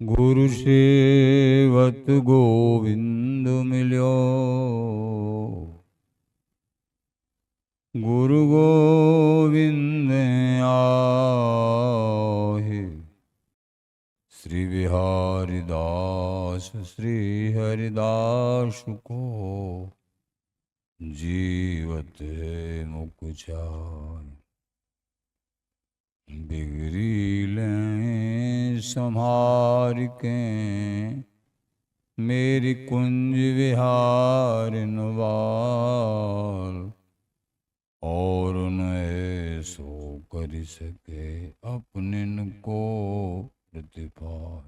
गुरु सेवत गोविंद मिल्यो। गुरु गोविंद आहे। श्री बिहारी दास श्री हरिदास को जीवत मुख चाय। बिगड़ी लें संहार के मेरी कुंज विहार नवाल। और उन्हें सो कर सके अपने को प्रतिपाल।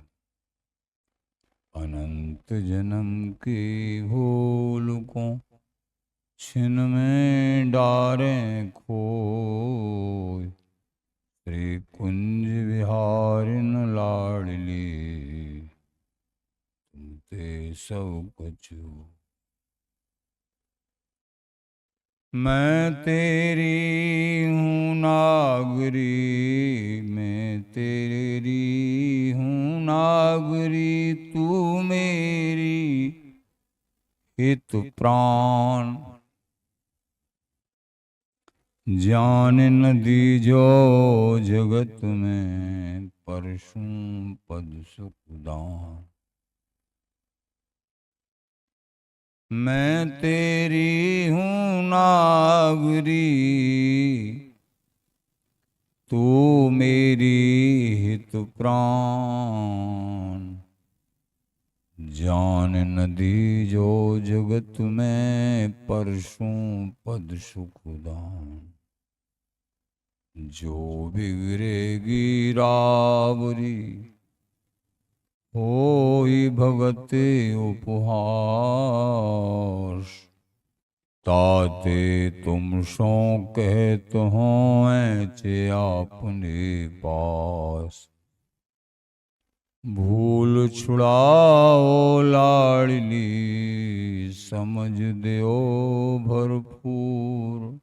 अनंत जन्म की भूल को छिन में डारें खोय। श्री कुंज विहारिन लाडली तुमते सब कछु। मैं तेरी हूँ नागरी, मैं तेरी हूँ नागरी, तू मेरी हित प्राण। जान नदी जो जगत में परशु पद सुखदान। मैं तेरी हूँ नागरी, तू मेरी हित प्राण। जान नदी जो जगत में परशु पद सुखदान। जो बिगड़ेगी रावरी होई भगत उपहास। ताते तुम सो कहत हो ऐचे आपने पास। भूल छुड़ाओ लाडली समझ देओ भरपूर।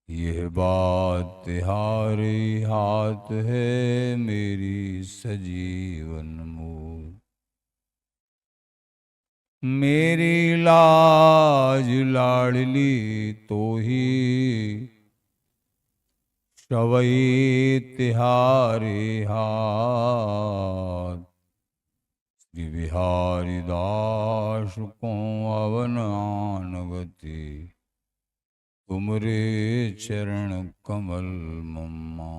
यह बात तिहारे हाथ है मेरी सजीवन मूर। मेरी लाज लाडली तो ही सवई तिहारे हाथ। श्री बिहारी दास को अवन आनगति तुमरे चरण कमल मम्मा।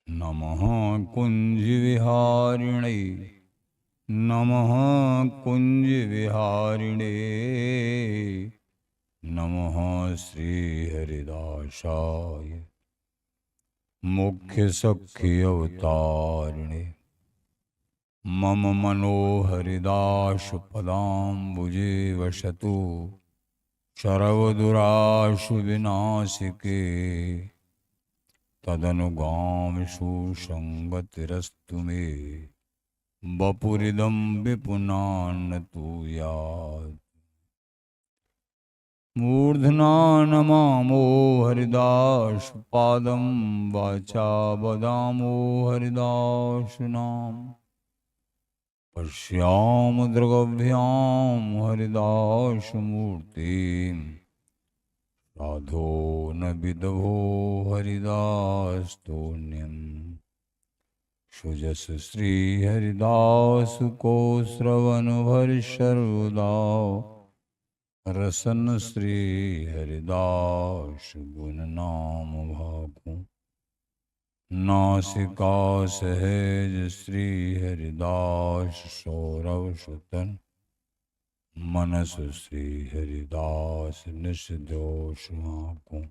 नमः कुंज विहारिणे, नमः कुंज विहारिणे, नमः श्री हरिदासाय मुख्य सख्य अवतारिणे। मम मनोहरिदास पदाम्बुजे वसतु सर्वदुराशु विनाशिके। तदनुगामिषु संगतिरस्तु मे वपुरिदं विपुनान्नतु यात्। मूर्धना नमामो हरिदास पादं वाचा वदामो हरिदास नाम। पश्याम दृगभ्याम हरिदास मूर्तिम्। साधो न विदभो हरिदास्तोन्यम्। सुजस श्री हरिदास को श्रवण भर सर्वदा। रसन श्री हरिदास गुण नाम भागो। नासिका सहज श्री हरिदास सौरव सुतन। मनस श्री हरिदास निस दोष आको।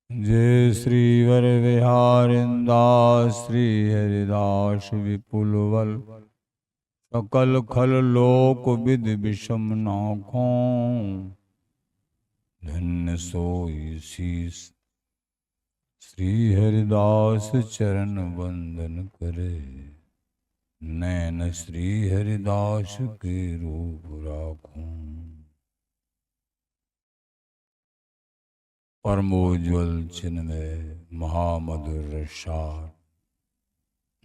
जय श्री वर विहारिंदास श्री हरिदास विपुल बल। सकल खल लोक विद विषम नाखों। धन्य सोई शीस श्री हरिदास चरण वंदन करे। नैन श्री हरिदास के रूप राखूं। परमोज्वल चिन्मय महामधुर रसार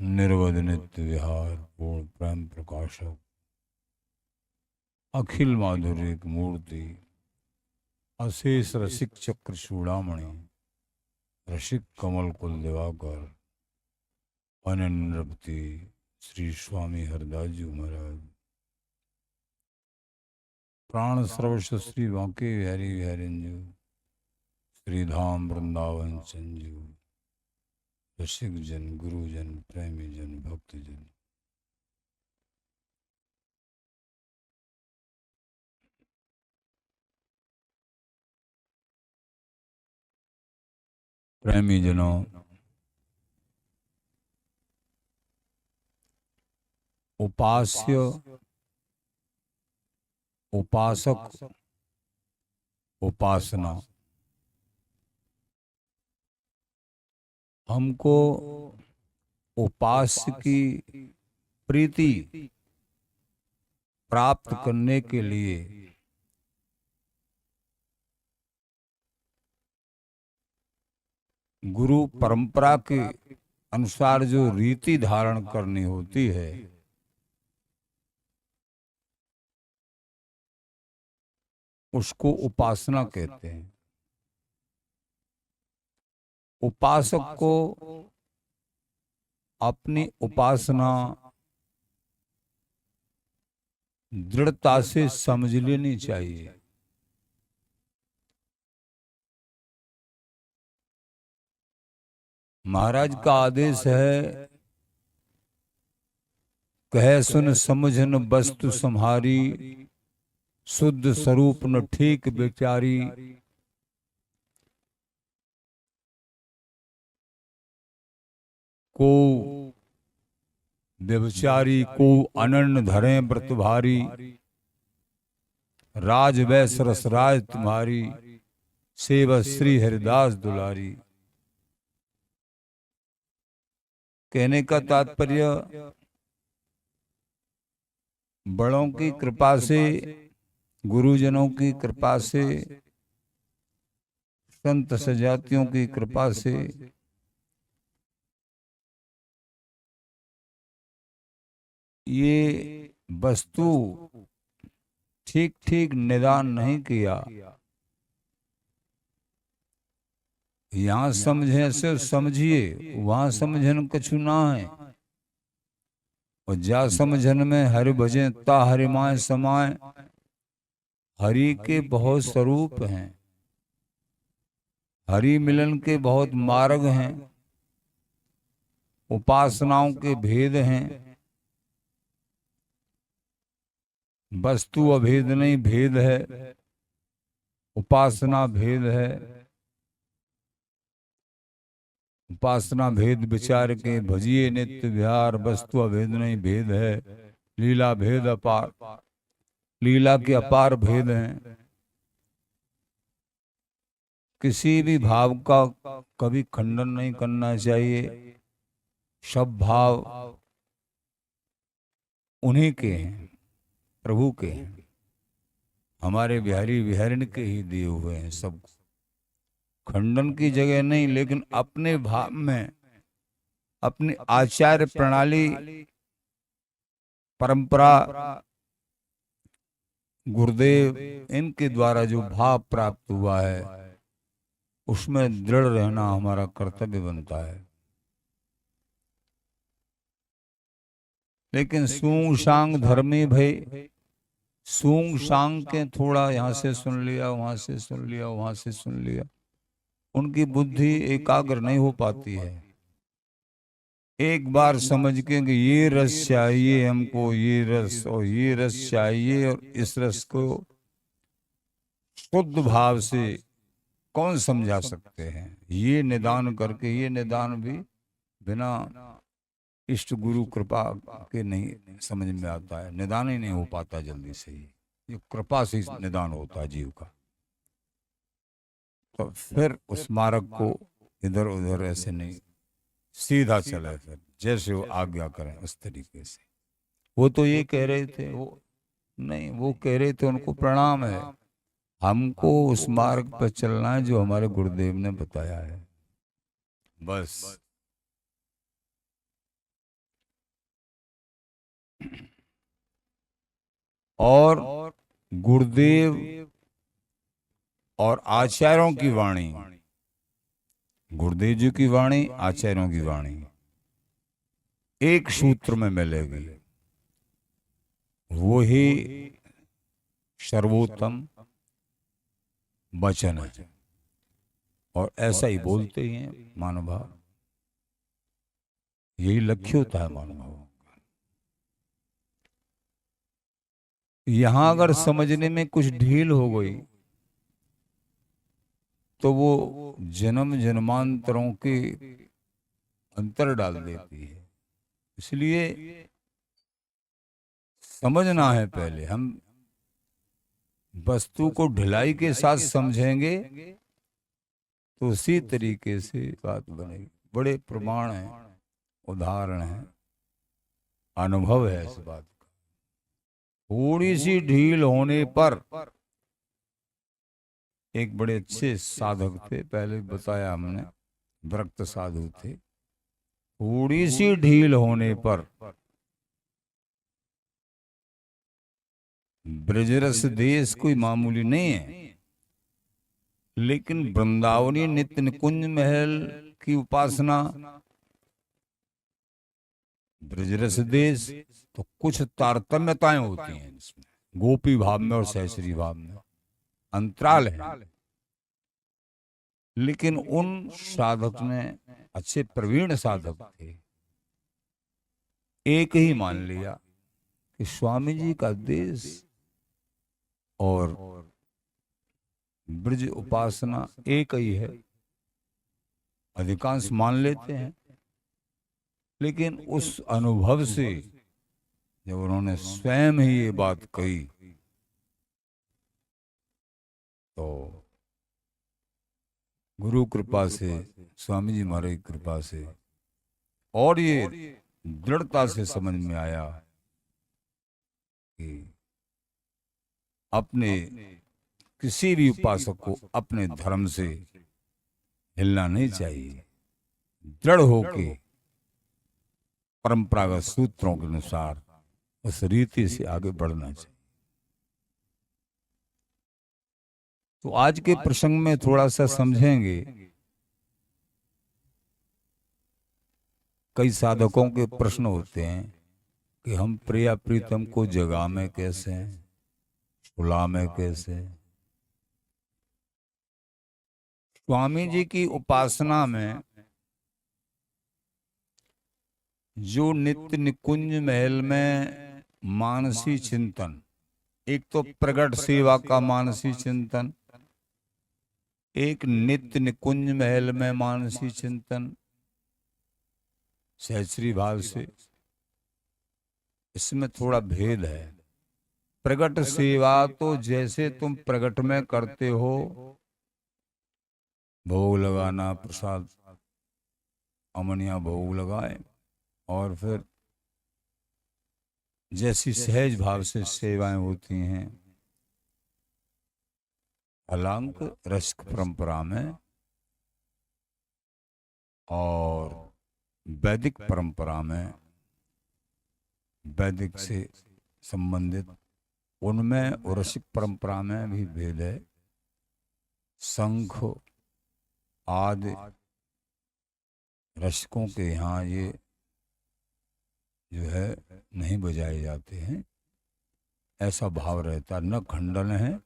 निर्वध नित्य विहार पूर्ण प्रेम प्रकाशक अखिल माधुर्य मूर्ति अशेष रसिक चक्र चूड़ामणि रसिक कमल कुल दिवाकर अनन्यपति श्री स्वामी हरदास जी महाराज प्राण सर्वस्व श्री बांके बिहारी बिहारिंजू श्री धाम वृंदावन संजू रसिक जन गुरुजन प्रेमी जन भक्तजन प्रेमी जनों, उपास्य उपासक उपासना हमको उपास्य की प्रीति प्राप्त करने के लिए गुरु परंपरा के अनुसार जो रीति धारण करनी होती है उसको उपासना कहते हैं। उपासक को अपनी उपासना दृढ़ता से समझ लेनी चाहिए। महाराज का आदेश है, कह सुन समझन वस्तु संहारी, शुद्ध स्वरूप न ठीक बेचारी। को व्यभिचारी को अनन्न धरे व्रत भारी, राज वैस रस राज तुम्हारी, सेवा श्री हरिदास दुलारी। कहने का तात्पर्य, बड़ों की कृपा से, गुरुजनों की कृपा से, संत सजातियों की कृपा से ये वस्तु ठीक ठीक निदान नहीं किया। यहाँ समझे से समझिए, वहां समझन कछु ना है। और जा समझन में हरि भजन ता हरि माय समाय। हरि के बहुत स्वरूप हैं, हरि मिलन के बहुत मार्ग हैं, उपासनाओं के भेद हैं। वस्तु अभेद नहीं, भेद है। उपासना भेद है। उपासना भेद विचार के भजिए नित्य विहार। वस्तु अभेद नहीं, भेद है। लीला भेद अपार, लीला के अपार भेद हैं। किसी भी भाव का कभी खंडन नहीं करना चाहिए। सब भाव उन्हीं के हैं, प्रभु के हैं, हमारे बिहारी बिहारिन के ही दिए हुए हैं। सब खंडन की जगह नहीं, लेकिन अपने भाव में, अपनी आचार्य प्रणाली, परंपरा, गुरुदेव, इनके द्वारा जो भाव प्राप्त हुआ है उसमें दृढ़ रहना हमारा कर्तव्य बनता है। लेकिन सूंग सांग धर्मी भई, सूंग सांग के थोड़ा यहाँ से सुन लिया, वहां से सुन लिया, वहां से सुन लिया, उनकी बुद्धि एकाग्र नहीं हो पाती है। एक बार समझ के कि ये रस चाहिए हमको, ये रस और ये रस चाहिए, और इस रस को शुद्ध भाव से कौन समझा सकते हैं। ये निदान करके, ये निदान भी बिना इष्ट गुरु कृपा के नहीं समझ में आता है। निदान ही नहीं हो पाता जल्दी से ही, ये कृपा से निदान होता है जीव का। तो फिर उस मार्ग को इधर उधर ऐसे नहीं, सीधा चले, फिर जैसे वो आज्ञा करें उस तरीके से। वो तो ये कह रहे थे, वो नहीं, वो कह रहे थे, उनको प्रणाम है, हमको उस मार्ग पर चलना है जो हमारे गुरुदेव ने बताया है, बस। और गुरुदेव और आचार्यों की वाणी, गुरुदेव जी की वाणी, आचार्यों की वाणी एक सूत्र में मिलेगी, वो ही सर्वोत्तम वचन है। और ऐसा ही बोलते ही हैं महानुभाव, यही लक्ष्य होता है महानुभाव। यहां अगर समझने में कुछ ढील हो गई तो वो जन्म जन्मांतरों के अंतर डाल देती है। इसलिए समझना है पहले। हम वस्तु को ढिलाई के साथ समझेंगे तो उसी तरीके से बात बनेगी। बड़े प्रमाण हैं, उदाहरण हैं, अनुभव है इस बात का। थोड़ी सी ढील होने पर, एक बड़े अच्छे साधक थे, पहले बताया हमने, विरक्त साधु थे। थोड़ी सी ढील होने पर ब्रजरस देश कोई मामूली नहीं है, लेकिन वृंदावनी नित्य निकुंज महल की उपासना, ब्रजरस देश, तो कुछ तारतम्यताएं होती हैं इसमें, गोपी भाव में और सहस्री भाव में अंतराल है। लेकिन उन साधक ने, अच्छे प्रवीण साधक थे, एक ही मान लिया कि स्वामी जी का देश और ब्रज उपासना एक ही है। अधिकांश मान लेते हैं, लेकिन उस अनुभव से जब उन्होंने स्वयं ही ये बात कही तो गुरु कृपा से, स्वामी जी महाराज की कृपा से, और ये दृढ़ता से समझ में आया कि अपने किसी भी उपासक को अपने धर्म से हिलना नहीं चाहिए। दृढ़ होके परंपरागत सूत्रों के अनुसार उस रीति से आगे बढ़ना चाहिए। तो आज के प्रसंग में थोड़ा सा समझेंगे। कई साधकों के प्रश्न होते हैं कि हम प्रिया प्रीतम को जगा में कैसे, सुला में कैसे। स्वामी जी की उपासना में जो नित्य निकुंज महल में मानसी चिंतन, एक तो प्रगट सेवा का मानसी चिंतन, एक नित्य निकुंज महल में मानसी चिंतन सहस्री भाव से, इसमें थोड़ा भेद है। प्रगट सेवा तो जैसे तुम प्रगट में करते हो, भोग लगाना, प्रसाद अमनिया भोग लगाए, और फिर जैसी सहज भाव से सेवाएं होती हैं। अलांक रसिक परंपरा में और वैदिक परंपरा में, वैदिक से संबंधित उनमें और रसिक परंपरा में भी भेद है। शंख आदि रसिकों के यहाँ ये जो है नहीं बजाए जाते हैं, ऐसा भाव रहता, न खंडन है,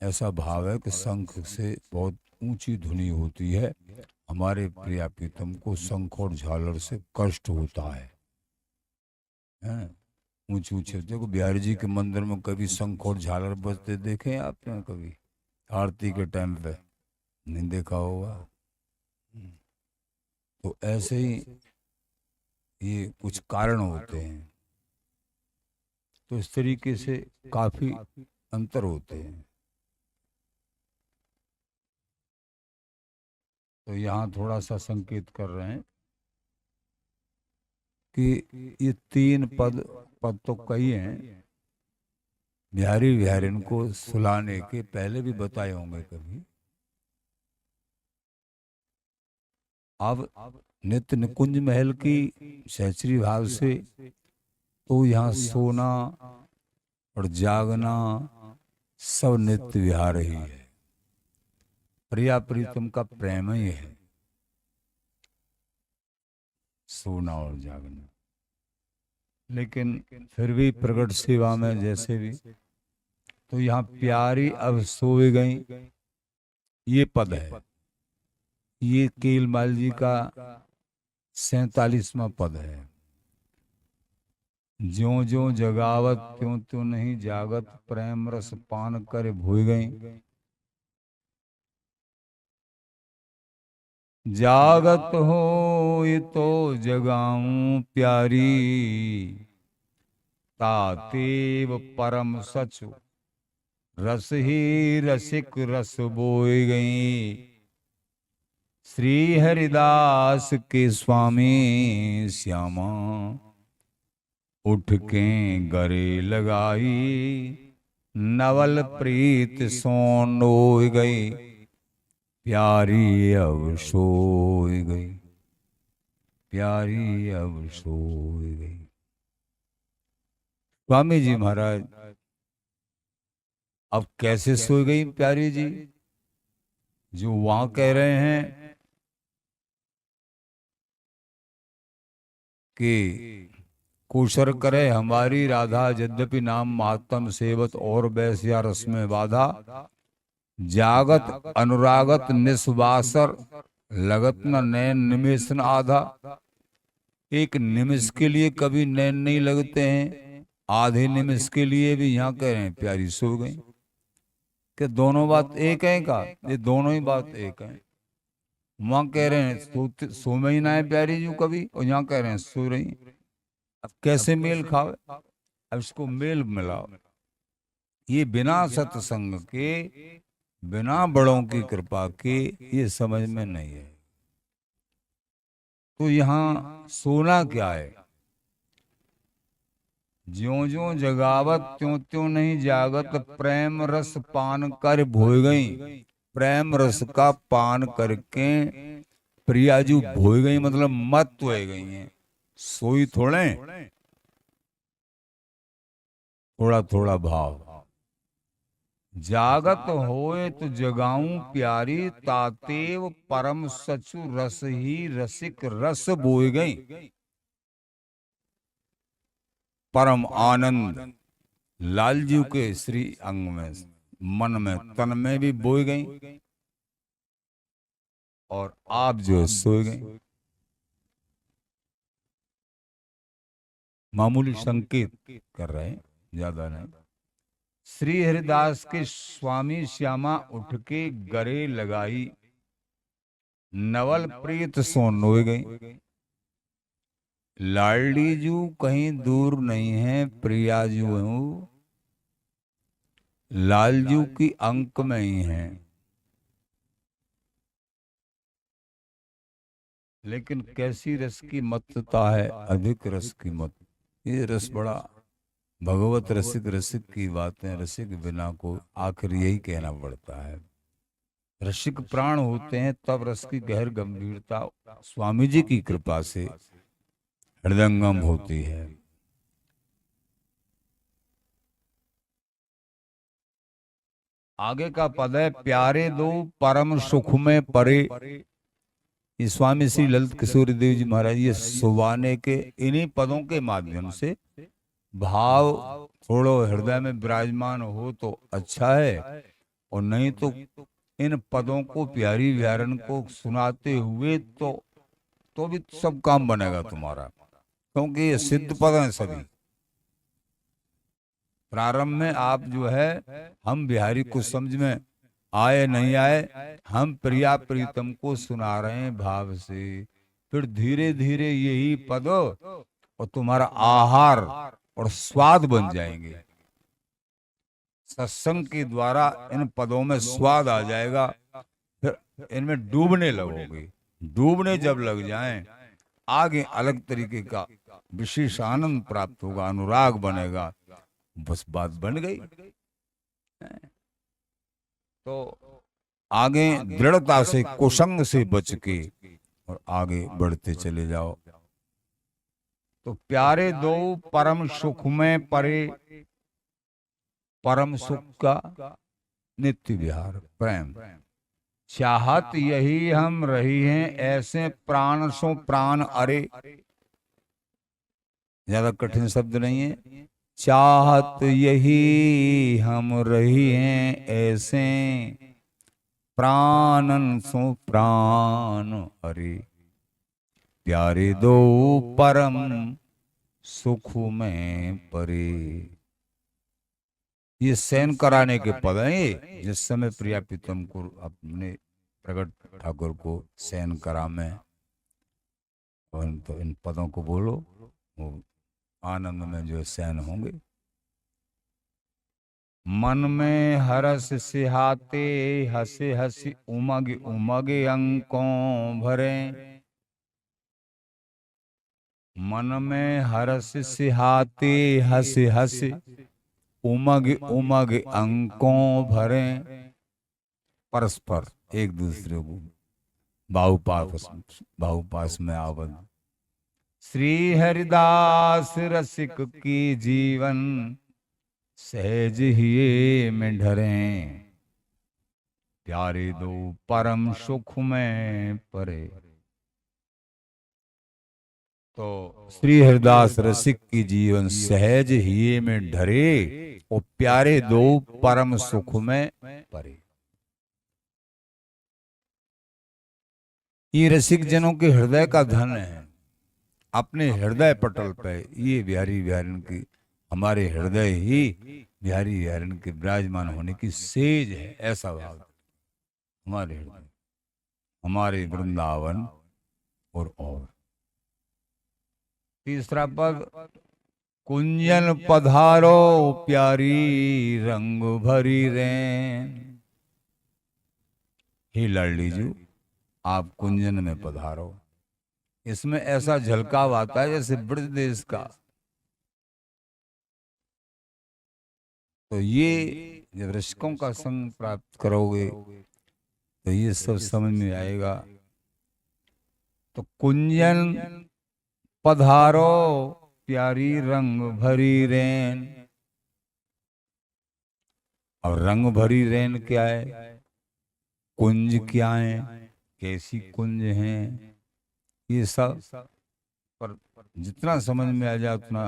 ऐसा भाव है कि शंख से बहुत ऊंची ध्वनि होती है। हमारे प्रिया प्रीतम को शंख और झालर से कष्ट होता है। ऊंचे ऊंचे देखो, बिहारी जी के मंदिर में कभी शंख और झालर बजते देखे आपने? कभी आरती के टाइम पे नहीं देखा होगा। तो ऐसे ही ये कुछ कारण होते हैं। तो इस तरीके से काफी अंतर होते हैं। तो यहाँ थोड़ा सा संकेत कर रहे हैं कि ये तीन पद तो कई हैं, बिहारी बिहारिन को सुलाने के पहले भी बताए होंगे कभी। अब नित्य निकुंज महल की सहचरी भाव से तो यहाँ सोना और जागना सब नित्य विहार ही है। प्रिया प्रीतम का प्रेम ही है सोना और जागना। लेकिन फिर भी प्रकट सेवा में जैसे भी तो यहाँ प्यारी अब सोए गई, ये पद है। ये केलमाल जी का 47वां पद है। ज्यों ज्यों जगावत त्यों त्यों नहीं जागत, प्रेम रस पान कर भूल गई। जागत हो ये तो जगाऊं प्यारी, तातेव परम सचु रस ही रसिक रस बोए गई। श्री हरिदास के स्वामी श्यामा, उठ के गरे लगाई, नवल प्रीत सोन हो गई। प्यारी अब सोई गई, प्यारी अब सोई गई। स्वामी जी महाराज अब कैसे सो गई प्यारी जी? जो वहां कह रहे हैं कि कुशर करे हमारी राधा, यद्यपि नाम मातम सेवत और बैसिया रस में बाधा। जागत अनुरागत निस्वासर, लगत न नैन निमेष न आधा। एक निमिष के लिए कभी नैन नहीं लगते हैं, आधे निमिष के लिए भी यहाँ कह रहे हैं प्यारी सो गई। कि दोनों बात एक है का? ये दोनों ही बात एक है। वहां कह रहे हैं सो में ही ना है प्यारी जी कभी, और यहाँ कह रहे हैं सो रही। अब कैसे मेल खावे? अब इसको मेल मिलाओ। ये बिना सत्संग के, बिना बड़ों की कृपा के ये समझ में नहीं है। तो यहाँ सोना क्या है? ज्यों ज्यों जगावत त्यों त्यों नहीं जागत, प्रेम रस पान कर भोय गई। प्रेम रस का पान करके प्रियाजू भोय गई, मतलब मत हो गई हैं। सोई थोड़े, थोड़ा थोड़ा भाव। जागत होए तो जगाऊं प्यारी, तातेव परम सचु रस ही रसिक रस बोए गई। परम आनंद लालजू के श्री अंग में, मन में, तन में भी बोई गई, और आप जो सोए गई। मामूली संकेत कर रहे हैं, ज्यादा नहीं। श्री हरिदास के स्वामी श्यामा, उठ के गरे लगाई, नवल प्रीत सोन हो गई। लाडली जू कहीं दूर नहीं है, प्रियाजू हूं लालजू की अंक में ही है। लेकिन कैसी रस की मतता है, अधिक रस की मत। ये रस बड़ा भगवत रसिक, रसिक की बातें रसिक बिना को आखिर यही कहना पड़ता है। रसिक प्राण होते हैं तब रस की गहर गंभीरता स्वामी जी की कृपा से हृदयंगम होती है। आगे का पद है, प्यारे दो परम सुख में परे। ये स्वामी श्री ललित किशोरी देव जी महाराज ये सुबाने के इन्हीं पदों के माध्यम से भाव थोड़ो हृदय में विराजमान हो तो अच्छा है, और नहीं तो इन पदों को प्यारी व्यारण को सुनाते हुए तो भी सब काम बनेगा तुम्हारा, क्योंकि ये सिद्ध पद हैं सभी। प्रारंभ में आप जो है, हम बिहारी को समझ में आए नहीं आए, हम प्रिया प्रीतम को सुना रहे हैं भाव से। फिर धीरे धीरे यही पद और तुम्हारा आहार और स्वाद बन जाएंगे। सत्संग के द्वारा इन पदों में स्वाद आ जाएगा, फिर इनमें डूबने लगोगे। डूबने जब लग जाएं, आगे अलग तरीके का विशेष आनंद प्राप्त होगा, अनुराग बनेगा। बस बात बन गई। तो आगे दृढ़ता से कुसंग से बच के और आगे बढ़ते चले जाओ। तो प्यारे दो परम सुख में परे, परम सुख का नित्य विहार प्रेम, चाहत यही हम रही हैं ऐसे प्राण सो प्राण अरे। ज्यादा कठिन शब्द नहीं है। चाहत यही हम रही हैं ऐसे प्राणन सो प्राण अरे, प्यारे दो परम सुख में परे। ये शयन कराने के पद हैं। ये जिस समय प्रिया प्रीतम को अपने प्रगट ठाकुर को शयन करा में, तो इन पदों को बोलो, वो आनंद में जो शयन होंगे। मन में हरस सिहाते हंसे हंसी उमग उमग अंकों भरे। मन में हरस सिहाते हंसे हंसे उमग उमग अंकों भरे। परस्पर एक दूसरे को बाहुपास में आवद। श्री हरिदास रसिक की जीवन सहज ही में ढरे, प्यारे दो परम सुख में परे। तो श्री हरिदास रसिक की जीवन सहज ही में ढरे और प्यारे दो परम सुख में परे। ये रसिक जनों के हृदय का धन है। अपने हृदय पटल पे ये बिहारी बिहारिन की, हमारे हृदय ही बिहारी बिहारिन के विराजमान होने की सेज है। ऐसा भाव हमारे हृदय, हमारे वृंदावन और तीसरा पद, कुंजन पधारो प्यारी रंग भरी रैन। हे लाडली जी, आप कुंजन में पधारो। इसमें ऐसा झलकाव आता है जैसे ब्रज देश का। तो ये जब रसिकों का संग प्राप्त करोगे तो ये सब समझ में आएगा। तो कुंजन पधारो प्यारी रंग भरी रैन। और रंग भरी रैन क्या है, कुंज क्या है, कैसी कुंज है, ये सब पर जितना समझ में आ जाए उतना।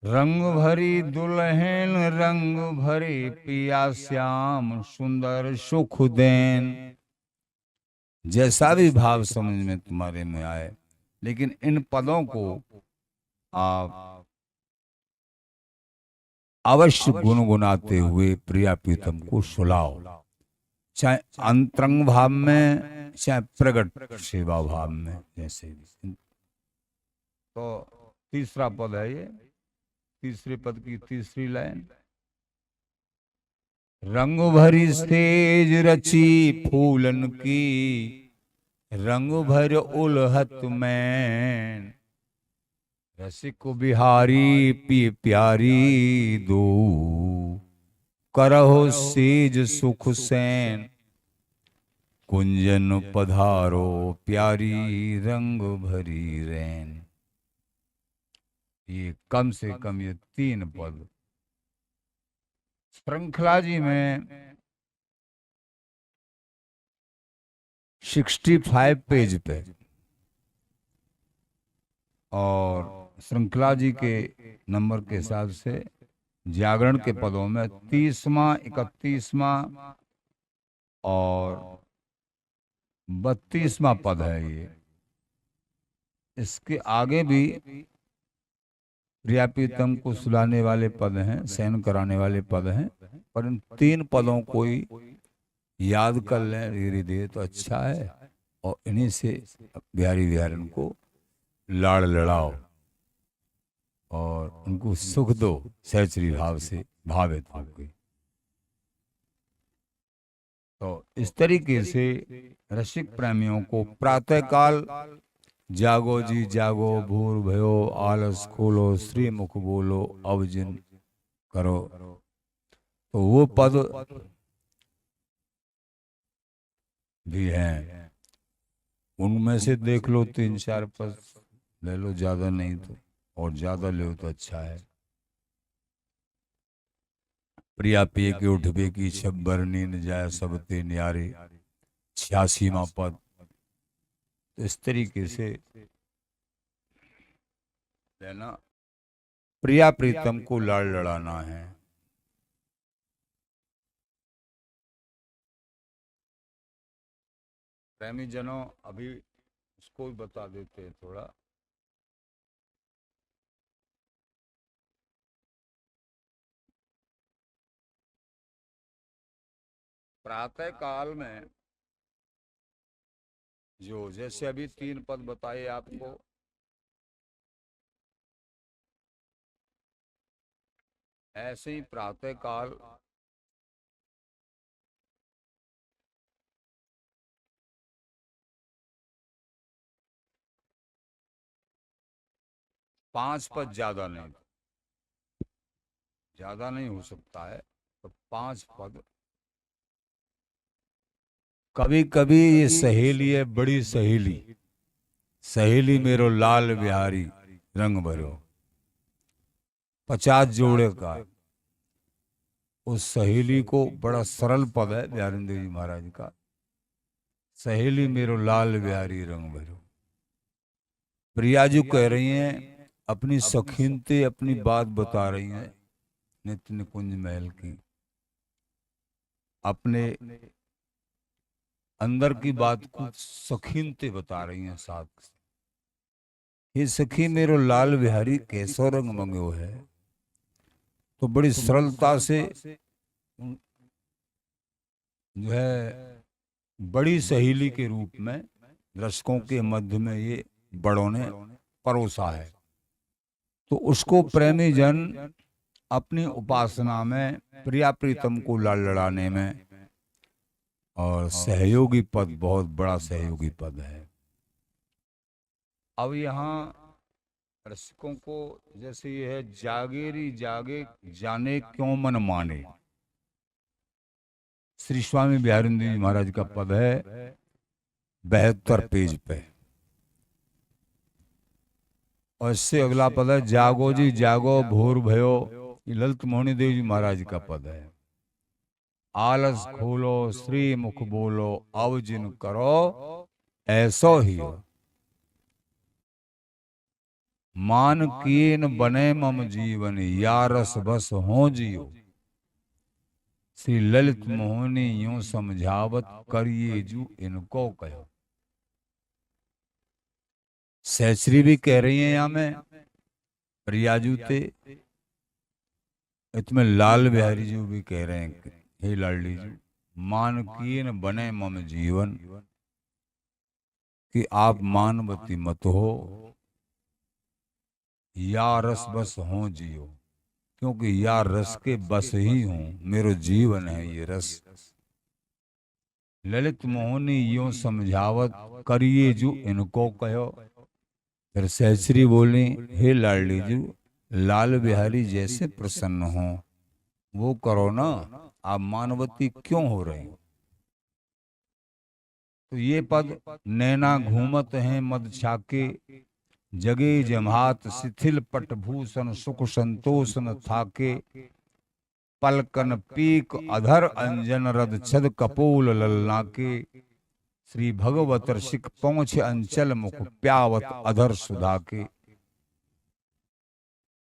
रंग भरी दुल्हन रंग भरे पिया श्याम सुंदर सुख देन। जैसा भी भाव समझ में तुम्हारे में आए, लेकिन इन पदों को आप अवश्य गुनगुनाते हुए प्रिया प्रीतम को सुलाओ, चाहे अंतरंग भाव में चाहे प्रगट सेवा भाव में, जैसे भी। तो तीसरा पद है ये, तीसरे पद की तीसरी लाइन। रंग भरी सेज रची फूलन की रंग भर उलहत में। रसिक बिहारी पी प्यारी दो करहो सेज सुख सैन। कुंजन पधारो प्यारी रंग भरी रैन। ये कम से कम ये 3 पद श्रृंखला जी में 65 पेज पे, और श्रृंखला जी के नंबर के हिसाब से जागरण के पदों में 30वां 31वां और 32वां पद है ये। इसके आगे भी प्रिया प्रीतम को सुलाने वाले पद हैं, शयन कराने वाले पद हैं, पर इन 3 पदों को ही याद कर लें धीरे धीरे तो अच्छा है। और इन्हीं से बिहारी बिहारिन को लाड़ लड़ाओ और उनको सुख दो सहचरी भाव से भावित होकर। तो इस तरीके से रसिक प्रेमियों को प्रातःकाल जागो जी जागो भूर भयो आलस खोलो श्री मुख बोलो अब जिन करो। तो वो पद भी हैं, उनमें से देख लो 3-4 पद ले लो, ज्यादा नहीं तो, और ज्यादा ले तो अच्छा है। प्रिया पिय के उठबे की छब्बर नींद जाए सब ते न्यारे, 86वां पद। तो इस तरीके से लेना, प्रिया प्रीतम को लड़ लड़ाना है। प्रेमी जनों, अभी इसको भी बता देते हैं थोड़ा। प्रातः काल में जो, जैसे अभी 3 पद बताए आपको, ऐसे ही प्रातः काल पांच पद, ज्यादा नहीं हो सकता है, तो 5 पद। कभी कभी ये सहेली है, बड़ी सहेली, सहेली मेरो लाल बिहारी रंग भरो, 50 जोड़े का। उस सहेली को, बड़ा सरल पद है बिहारिंद्र जी महाराज का, सहेली मेरो लाल बिहारी रंग भरो। प्रिया जी कह रही हैं, अपनी सखीनते अपनी बात बता रही हैं नित्य निकुंज महल की, अपने अंदर की बात को सखीनते बता रही हैं साथ। ये सखी मेरो लाल बिहारी कैसो रंग मंगो है। तो बड़ी सरलता से जो है बड़ी सहेली के रूप में दर्शकों के मध्य में ये बड़ों ने परोसा है। तो उसको प्रेमी जन अपनी उपासना में, प्रिया प्रीतम को लड़ लड़ाने में, और सहयोगी पद बहुत बड़ा सहयोगी पद है। अब यहाँ दर्शकों को जैसे ये है, जागेरी जागे जाने क्यों मन माने, श्री स्वामी बिहारिंद्र जी महाराज का पद है 72 पेज पे। और इससे अगला पद है जागो जी जागो भोर भयो, ये ललित मोहनी देव जी महाराज का पद है। आलस खोलो श्री मुख बोलो अब जिन करो ऐसो ही हो, मान कीन बने मम जीवन या रस बस हो जियो, श्री ललित मोहनी यूं समझावत करिए जू इनको कहो। सहश्री भी कह रही हैं यहाँ में, प्रियाजू थे, इसमें लाल बिहारी जी भी कह रहे हैं, हे लाडली जी मान कीन बने मम जीवन, कि आप मानवती मत हो, या रस बस हो जियो, क्योंकि या रस के बस ही हूं, मेरो जीवन है ये रस। ललित मोहनी यूं समझावत करिए जू इनको कहो। फिर सहश्री बोली, हे लाडली जी लाल बिहारी जैसे प्रसन्न हो वो करो ना, आप मानवती क्यों हो रहे हो। तो ये पद, नैना घूमत हैं मद छाके, जगे जमात शिथिल पटभूषण सुख संतोष न थाके, पलकन पीक अधर अंजन रद छद कपोल ललनाके, श्री भगवत ऋषिक पहुंच अंचल मुख प्यावत अधर सुधा के।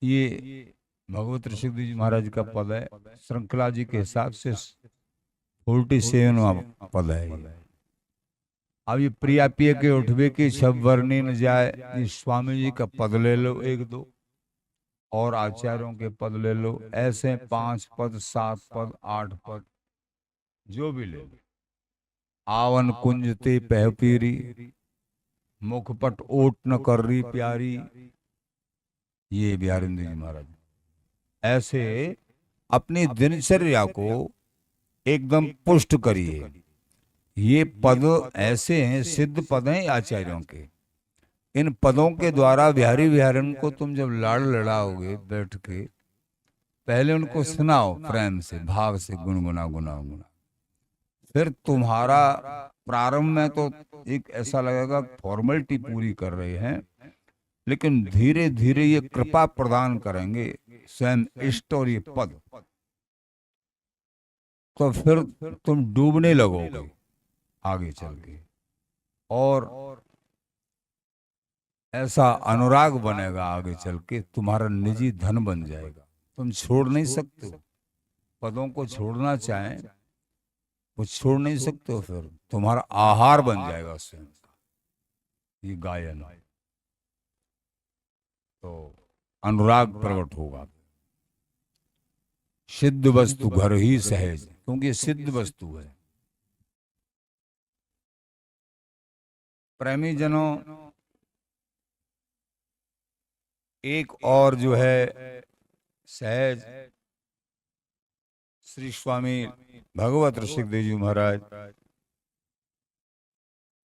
ये भगवत ऋषिक जी महाराज का पद है, श्रृंखला जी के हिसाब से 47वां पद है। अब ये प्रिया पिय के उठबे की छब वर्णी न जाए, ये स्वामी जी का पद ले लो 1-2, और आचार्यों के पद ले लो, ऐसे 5 पद 7 पद 8 पद जो भी ले लो। आवन कुंजते पहपीरी, मुखपट ओट न कर रही प्यारी, ये बिहारिंद्र जी महाराज। ऐसे अपनी दिनचर्या को एकदम पुष्ट करिए। ये पद ऐसे हैं, सिद्ध पद हैं आचार्यों के, इन पदों के द्वारा बिहारी बिहारिन को तुम जब लाड़ लड़ाओगे बैठ के, पहले उनको सुनाओ प्रेम से, भाव से, गुनगुना गुना गुना। फिर तुम्हारा प्रारंभ में तो एक ऐसा लगेगा फॉर्मेलिटी पूरी कर रहे हैं, लेकिन धीरे धीरे ये कृपा प्रदान करेंगे स्वयं इष्ट और ये पद, तो फिर तुम डूबने लगोगे आगे चल के, और ऐसा अनुराग बनेगा आगे चल के, तुम्हारा निजी धन बन जाएगा। तुम छोड़ नहीं सकते हो, पदों को छोड़ना चाहें वो छोड़ नहीं सकते हो, फिर तुम्हारा आहार बन जाएगा स्वयं का ये गायन। तो अनुराग प्रकट होगा। सिद्ध वस्तु घर ही सहज, क्योंकि ये सिद्ध वस्तु है। प्रेमी जनों, एक और जो है सहज श्री स्वामी भगवत ऋषिकदेव जी महाराज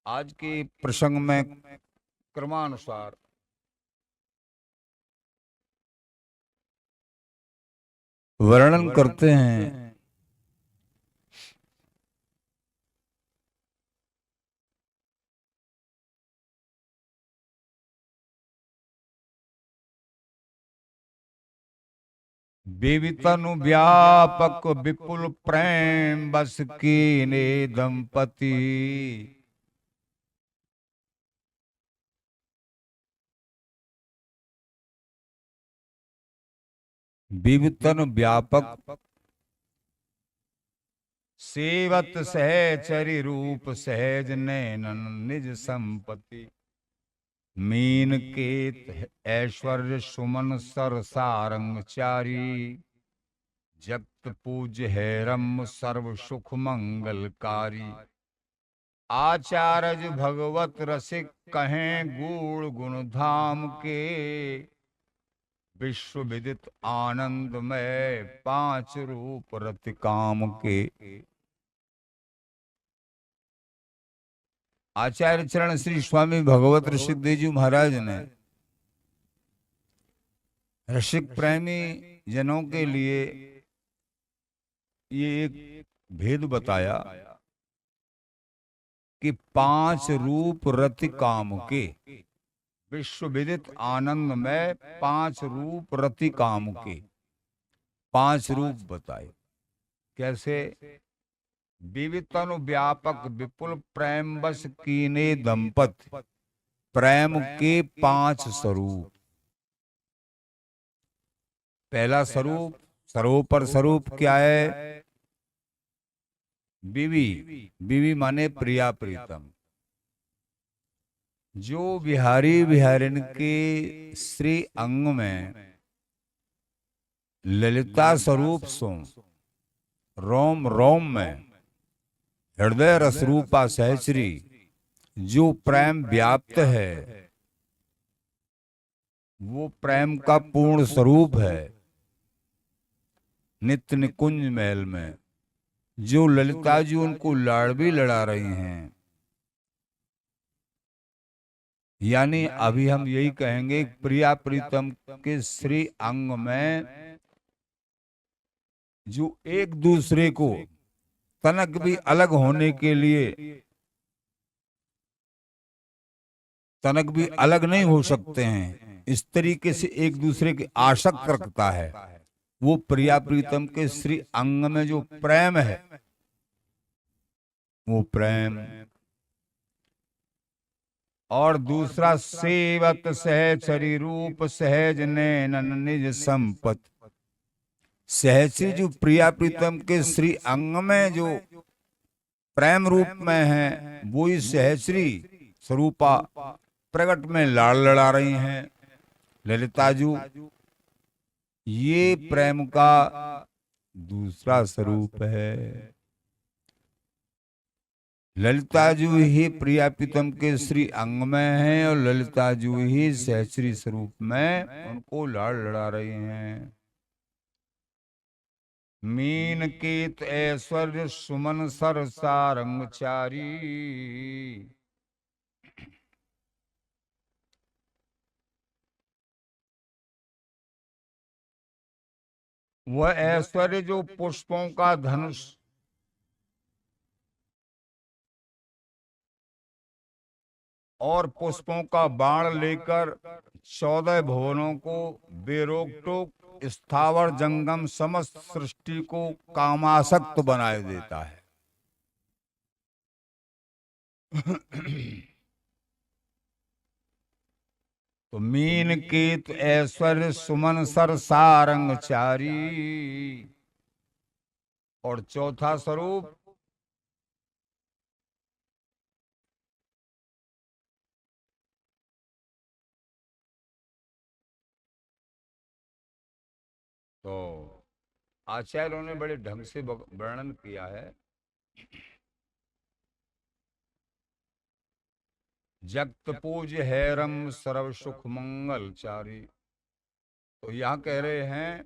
आज के प्रसंग में क्रमानुसार वर्णन करते हैं। विवितनु व्यापक विपुल प्रेम बस कीने दंपति, विवितनु व्यापक सेवत सहचरी रूप सहज नैनन निज संपत्ति, मीन केत ऐश्वर्य सुमन सर सारंग चारी, जगत पूज हैरम सर्व सुख मंगलकारी, आचार्य भगवत रसिक कहें गूढ़ गुण धाम के, विश्व विदित आनंदमय पांच रूप रति काम के। आचार्य चरण श्री स्वामी भगवत ऋषिकदेव जी महाराज ने रसिक प्रेमी जनों के लिए ये एक भेद बताया कि पांच रूप रति काम के, विश्व विदित आनंद में पांच रूप रति काम के, पांच रूप बताए। कैसे? विवितनु व्यापक विपुल प्रेम बस कीने दंपति, प्रेम के पांच स्वरूप। पहला स्वरूप, सर्वोपर स्वरूप क्या है? बीवी। बीवी माने प्रिया प्रीतम। जो बिहारी बिहारिन के श्री अंग में ललिता स्वरूप सो, रोम रोम में हृदय रसरूपा सहचरी जो प्रेम व्याप्त है, वो प्रेम का पूर्ण स्वरूप है। नित्य निकुंज महल में जो ललिता जी उनको लाड़ भी लड़ा रही हैं, यानी अभी हम यही कहेंगे प्रिया प्रीतम के श्री अंग में जो एक दूसरे को तनक भी अलग होने के लिए, तनक भी अलग नहीं हो सकते हैं, इस तरीके से एक दूसरे के आसक्त रखता है, वो प्रिया प्रीतम के श्री अंग में जो प्रेम है, वो प्रेम। और दूसरा सेवत सहचरी रूप सहज नैनन निज संपत, सहचरी जो प्रिया प्रीतम के श्री अंग में जो प्रेम रूप में है, वो ही सहचरी स्वरूपा प्रकट में लाड़ लड़ा रही हैं ललिता जी। ये प्रेम का दूसरा स्वरूप है। ललिता जी ही प्रिया प्रीतम के श्री अंग में है और ललिता जी ही सहचरी स्वरूप में उनको लाड़ लड़ा रही हैं। मीन केत ऐश्वर्य सुमन सर सारंग चारी, वह ऐश्वर्य जो पुष्पों का धनुष और पुष्पों का बाण लेकर 14 भुवनों को बेरोक टोक स्थावर जंगम समस्त सृष्टि को कामासक्त बनाए देता है। तो मीन केत ऐश्वर्य सुमन सर सारंग चारी, और चौथा स्वरूप तो आचार्यों ने बड़े ढंग से वर्णन किया है। जगत पूज हैरम सर्व सुख मंगल चारी। तो यहाँ कह रहे हैं,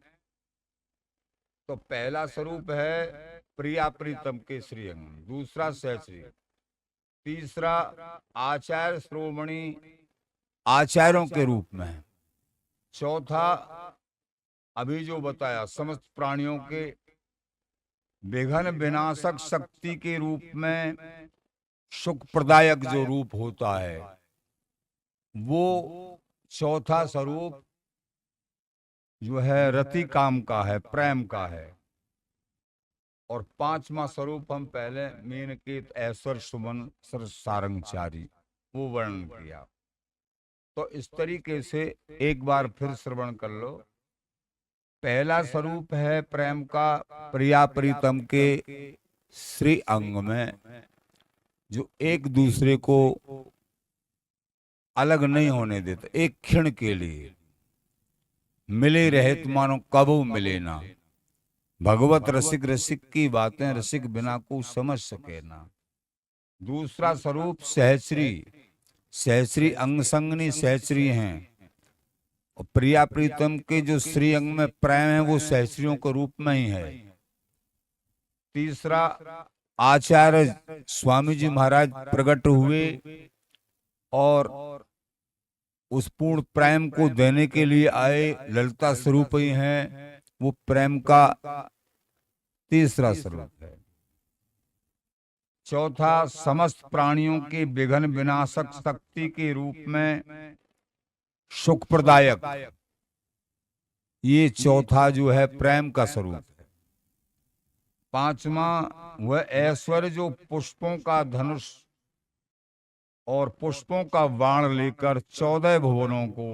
तो पहला स्वरूप है प्रिया प्रीतम के श्रीअंग, दूसरा सहश्री, तीसरा आचार्य श्रोमणी आचार्यों के रूप में, चौथा अभी जो बताया समस्त प्राणियों के विघ्न विनाशक शक्ति के रूप में सुख प्रदायक जो रूप होता है, वो चौथा स्वरूप जो है रति काम का है, प्रेम का है। और पांचवा स्वरूप हम पहले मीन के ऐश्वर्य सुमन सर सारंगचारी वो वर्णन किया। तो इस तरीके से एक बार फिर श्रवण कर लो। पहला स्वरूप है प्रेम का प्रिया प्रीतम के श्री अंग में, जो एक दूसरे को अलग नहीं होने देता, एक क्षण के लिए मिले रहे तो मानो कबू मिले ना। भगवत रसिक रसिक की बातें रसिक बिना को समझ सके ना। दूसरा स्वरूप सहश्री, सहश्री अंग संगनी सहश्री हैं, और प्रिया प्रीतम के जो श्री अंग में प्रेम है वो सहश्रियों के रूप में ही है। तीसरा आचार्य स्वामी जी महाराज प्रकट हुए और उस पूर्ण प्रेम को देने के लिए आए, ललिता स्वरूप ही हैं, वो प्रेम का तीसरा स्वरूप है। चौथा समस्त प्राणियों के विघ्न विनाशक शक्ति के रूप में सुख प्रदायक, ये चौथा जो है प्रेम का स्वरूप है। पांचवा वह ऐश्वर्य जो पुष्पों का धनुष और पुष्पों का बाण लेकर 14 भुवनों को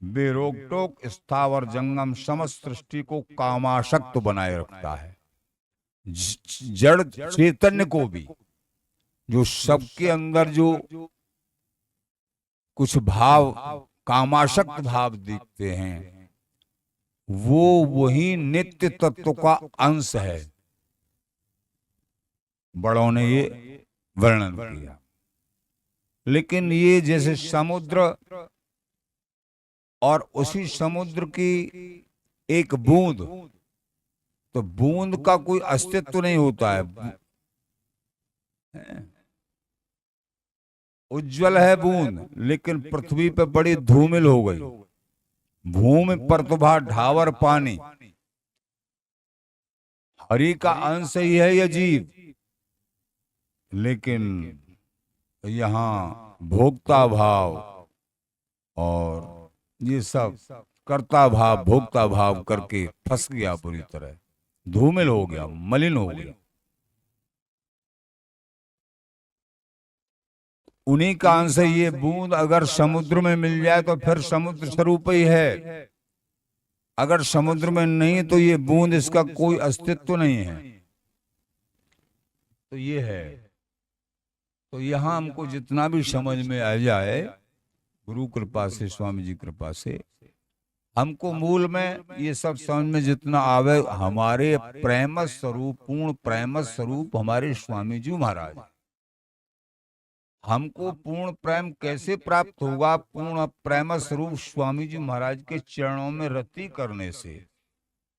बेरोक टोक स्थावर जंगम समस्त सृष्टि को कामासक्त बनाए रखता है। जड़ चैतन्य को भी, जो सबके अंदर जो कुछ भाव कामासक्त भाव दिखते हैं, वो वही नित्य तत्व का अंश है। बड़ों ने ये वर्णन किया। लेकिन ये जैसे समुद्र और उसी समुद्र की एक बूंद, तो बूंद का कोई अस्तित्व नहीं होता है। उज्जवल है बूंद, लेकिन पृथ्वी पे बड़ी धूमिल हो गई। भूमि पर तो ढावर पानी, हरि का अंश ही है यह जीव, लेकिन यहाँ भोक्ता भाव और ये सब कर्ता भाव भोक्ता भाव करके फंस गया, पूरी तरह धूमिल हो गया, मलिन हो गया। उन्हीं का अंश ये बूंद अगर समुद्र में मिल जाए तो फिर समुद्र स्वरूप ही है। अगर समुद्र में नहीं तो ये बूंद, इसका कोई अस्तित्व नहीं है। तो ये है। तो यहाँ हमको जितना भी समझ में आ जाए, गुरु कृपा से, स्वामी जी कृपा से, हमको मूल में ये सब समझ में जितना आवे, हमारे प्रेम स्वरूप, पूर्ण प्रेम स्वरूप हमारे स्वामी जी महाराज। हमको पूर्ण प्रेम कैसे प्राप्त होगा? पूर्ण प्रेम स्वरूप स्वामी जी महाराज के चरणों में रति करने से।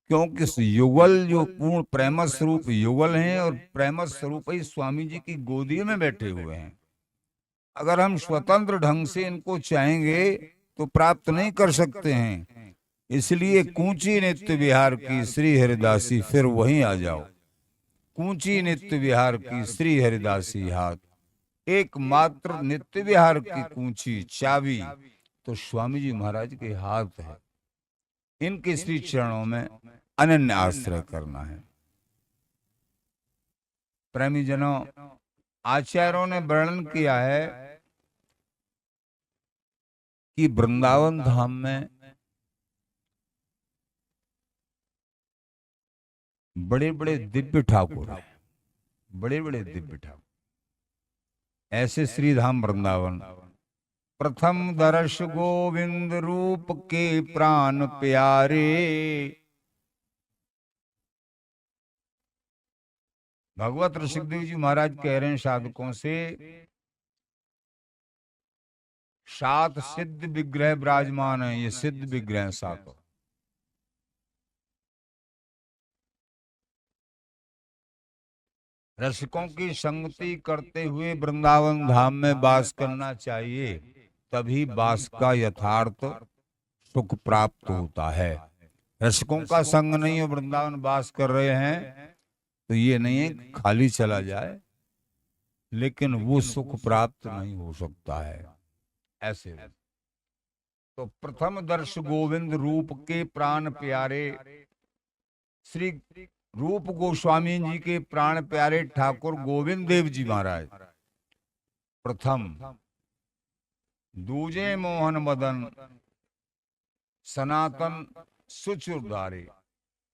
क्योंकि युगल जो पूर्ण प्रेम स्वरूप युगल हैं और प्रेम स्वरूप ही स्वामी जी की गोदी में बैठे हुए हैं। अगर हम स्वतंत्र ढंग से इनको चाहेंगे तो प्राप्त नहीं कर सकते हैं। इसलिए कूंची नित्य विहार की श्री हरिदासी, फिर वहीं आ जाओ। कूंची नित्य विहार की श्री हरिदासी हाथ, एकमात्र नित्य विहार की कूंची चाबी तो स्वामी जी महाराज के हाथ है। इनके श्री चरणों में अनन्य आश्रय करना है। प्रेमी जनों, आचार्यों ने वर्णन किया है कि वृंदावन धाम में बड़े बड़े दिव्य ठाकुर हैं, बड़े बड़े दिव्य ठाकुर। ऐसे श्रीधाम वृंदावन, प्रथम दर्श गोविंद रूप के प्राण प्यारे। भगवत ऋषिदेव जी महाराज कह रहे हैं साधकों से, 7 सिद्ध विग्रह विराजमान है। ये सिद्ध विग्रह 7 रसिकों की संगति करते हुए वृंदावन धाम में वास करना चाहिए, तभी वास का यथार्थ सुख प्राप्त होता है। रसिकों का संग नहीं है, वृंदावन वास कर रहे हैं तो ये नहीं है खाली चला जाए, लेकिन वो सुख प्राप्त नहीं हो सकता है। ऐसे तो प्रथम दर्श गोविंद रूप के प्राण प्यारे, श्री रूप गोस्वामी जी के प्राण प्यारे ठाकुर गोविंद देव जी महाराज प्रथम। दूजे मोहन मदन सनातन सुचुरधारे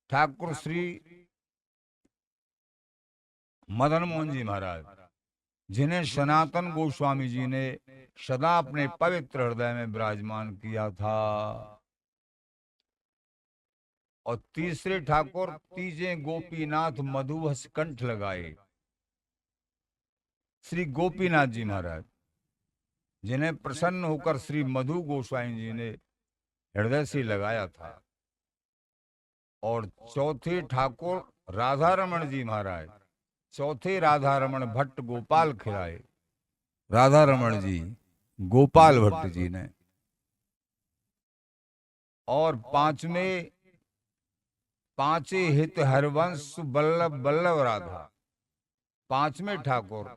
ठाकुर श्री मदन मोहन जी महाराज, जिन्हें सनातन गोस्वामी जी ने सदा अपने पवित्र हृदय में विराजमान किया था। और तीसरे ठाकुर तीजे गोपीनाथ मधुहस कंठ लगाए, श्री गोपीनाथ जी महाराज, जिन्हें प्रसन्न होकर श्री मधु गोस्वामी जी ने हृदय से लगाया था। और चौथे ठाकुर राधा रमण जी महाराज, चौथे राधा रमण भट्ट गोपाल खिलाए, राधा रमण जी गोपाल भट्ट जी ने। और पांचे हित हरवंश वल्लभ वल्लभ राधा, पांचवें ठाकुर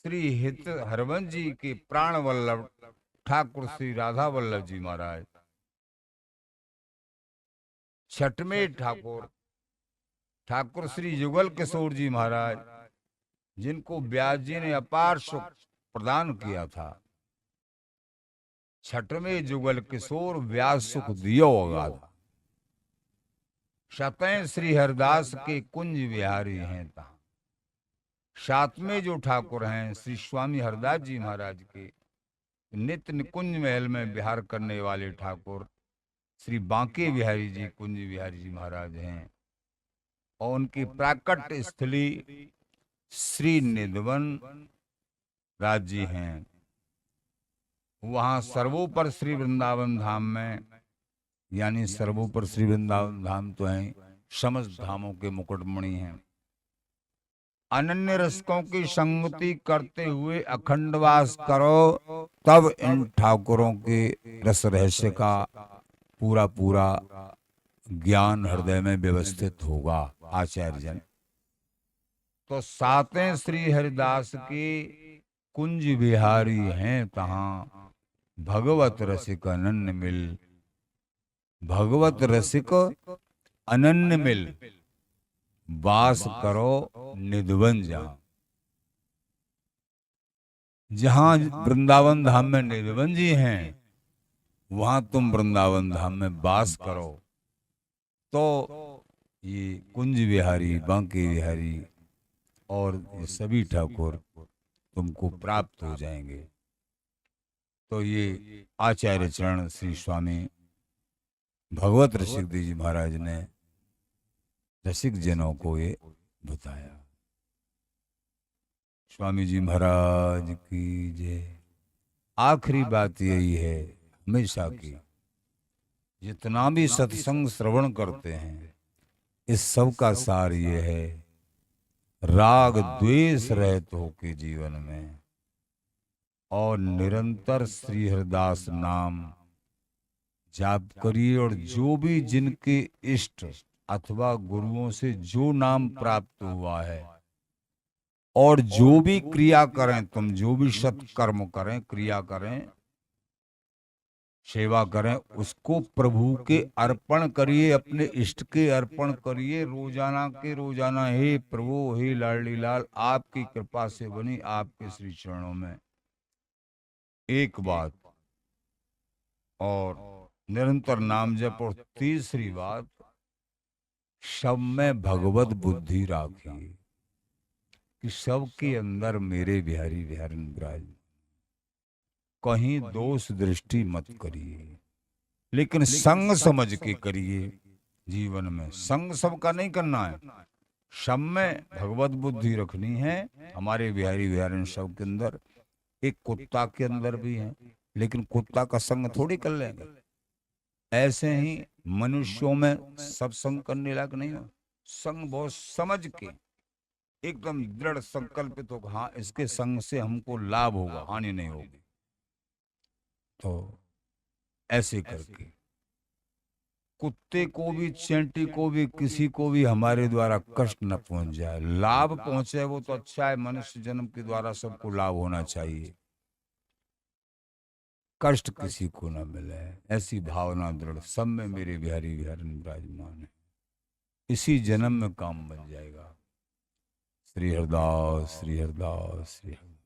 श्री हित हरवंश जी के प्राण वल्लभ ठाकुर श्री राधा वल्लभ जी महाराज। छठवें ठाकुर ठाकुर श्री युगल किशोर जी महाराज, जिनको व्यास जी ने अपार सुख प्रदान किया था। छठवें युगल किशोर व्यास सुख दियो होगा था। शतैं श्री हरिदास के कुंज विहारी हैं ता। सातवें जो ठाकुर हैं श्री स्वामी हरदास जी महाराज के नित्य निकुंज महल में विहार करने वाले ठाकुर श्री बांके बिहारी जी कुंज बिहारी जी महाराज हैं। और उनकी प्राकट स्थली श्री निधवन राज जी हैं। वहां सर्वोपर श्री वृंदावन धाम में, यानी सर्वोपर श्री वृंदावन धाम तो है, समस्त धामों के मुकुटमणि हैं। अनन्य रसिकों की संगति करते हुए अखंड वास करो, तब इन ठाकुरों के रस रहस्य का पूरा पूरा ज्ञान हृदय में व्यवस्थित होगा। आचार्य जन तो सातें श्री हरिदास के कुंज बिहारी हैं तहां, भगवत रसिक अनन्य मिल, भगवत रसिक अनन्य मिल, वास करो निधवन जहां। जहां वृंदावन धाम में निधवन जी हैं, वहां तुम वृंदावन धाम में वास करो, तो ये कुंज बिहारी, बांके बिहारी और ये सभी ठाकुर तुमको प्राप्त हो जाएंगे। तो ये आचार्य चरण श्री स्वामी भगवत ऋषिदेव जी महाराज ने रसिक जनों को ये बताया। स्वामी जी महाराज की जय। आखिरी बात यही है हमेशा की, जितना भी सत्संग श्रवण करते हैं, इस सब का सार ये है, राग द्वेष रहित होके जीवन में और निरंतर श्री हरिदास नाम जाप करिए, और जो भी जिनके इष्ट अथवा गुरुओं से जो नाम प्राप्त हुआ है, और जो भी क्रिया करें, तुम जो भी सत्कर्म करें, क्रिया करें, सेवा करें, उसको प्रभु के अर्पण करिए, अपने इष्ट के अर्पण करिए, रोजाना के रोजाना। हे प्रभु, हे लाडली लाल, आपकी कृपा से बनी आपके श्री चरणों में, एक बात। और निरंतर नाम जप। और तीसरी बात, सब में भगवत बुद्धि राखिए, कि सबके अंदर मेरे बिहारी बिहारी विराज, कहीं दोष दृष्टि मत करिए, लेकिन संग समझ के करिए। जीवन में संग सबका नहीं करना है, सब में भगवत बुद्धि रखनी है। हमारे बिहारी बिहारी सब के अंदर, एक कुत्ता के अंदर भी है, लेकिन कुत्ता का संग थोड़ी कर लेंगे। ऐसे ही मनुष्यों में सब संग करने लायक नहीं हो, संग बहुत समझ के एकदम दृढ़ संकल्पित हो, हाँ इसके संग से हमको लाभ होगा, हानि नहीं होगी। तो ऐसे करके कुत्ते को भी, चैंटी को भी, किसी को भी हमारे द्वारा कष्ट न पहुंच जाए, लाभ पहुंचे वो तो अच्छा है। मनुष्य जन्म के द्वारा सबको लाभ होना चाहिए, कष्ट किसी को न मिले, ऐसी भावना दृढ़ सब में मेरे बिहारी बिहारी विराजमान है। इसी जन्म में काम बन जाएगा। श्री हरदास, श्री हरदास, श्री हरदास।